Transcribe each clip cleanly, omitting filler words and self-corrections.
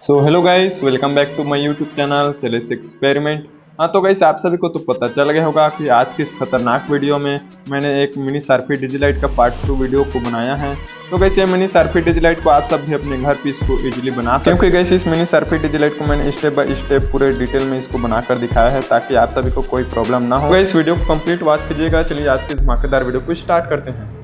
So hello guys, welcome back to my YouTube channel सेलेस experiment. हाँ तो guys, आप सभी को तो पता चल गया होगा कि आज की इस खतरनाक वीडियो में मैंने एक मिनी शार्पी डिजिलाइट का पार्ट 2 वीडियो को बनाया है। तो गाइस, ये मिनी शार्पी डिजिलाइट को आप सब भी अपने घर पे इसको इजीली बना सकते हैं, क्योंकि गाइस इस मिनी शार्पी डिजिलाइट को मैंने स्टेप बाय स्टेप पूरे डिटेल में इसको बनाकर दिखाया है ताकि आप सभी को कोई प्रॉब्लम ना हो। इस वीडियो को कंप्लीट वॉच कीजिएगा। चलिए आज की धमाकेदार वीडियो को स्टार्ट करते हैं।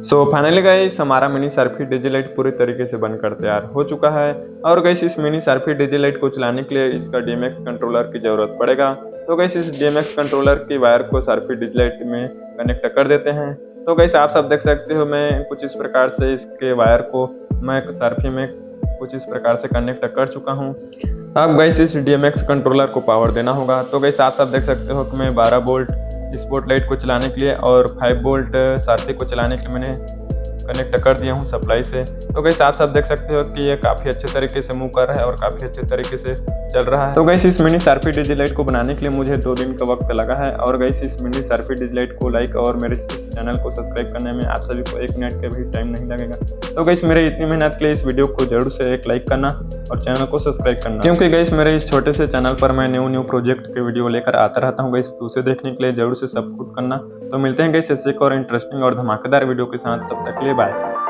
फाइनली गाइस हमारा मिनी शार्पी डिजिलाइट पूरी तरीके से बनकर तैयार हो चुका है। और गाइस इस मिनी शार्पी डिजिलाइट को चलाने के लिए इसका डीएमएक्स कंट्रोलर की जरूरत पड़ेगा। तो गाइस इस डीएमएक्स कंट्रोलर की वायर को शार्पी डिजिलाइट में कनेक्ट कर देते हैं। तो गाइस आप सब देख सकते हो मैं कुछ इस प्रकार से इसके वायर को मैं शार्पी में कुछ इस प्रकार से कनेक्ट कर चुका हूँ। अब गाइस इस डीएमएक्स कंट्रोलर को पावर देना होगा। तो गाइस आप सब देख सकते हो कि मैं 12 वोल्ट स्पॉटलाइट को चलाने के लिए और 5 वोल्ट शार्पी को चलाने के लिए मैंने कनेक्ट कर दिया हूँ सप्लाई से। तो गाइस आप सब देख सकते हो कि ये काफ़ी अच्छे तरीके से मूव कर रहा है और काफ़ी अच्छे तरीके से चल रहा है। तो गाइस इस मिनी शार्पी डिजिलाइट को बनाने के लिए मुझे 2 दिन का वक्त लगा है। और गाइस इस मिनी शार्पी डिजिलाइट को लाइक और मेरे इस चैनल को सब्सक्राइब करने में आप सभी को 1 मिनट का भी टाइम नहीं लगेगा। तो गाइस मेरे इतनी मेहनत के लिए इस वीडियो को जरूर से एक लाइक करना और चैनल को सब्सक्राइब करना, क्योंकि गाइस मेरे इस छोटे से चैनल पर मैं न्यू प्रोजेक्ट के वीडियो लेकर आता रहता हूँ गाइस। तो उसे देखने के लिए जरूर से सपोर्ट करना। तो मिलते हैं गाइस ऐसे एक और इंटरेस्टिंग और धमाकेदार वीडियो के साथ, तब तक के लिए बाय।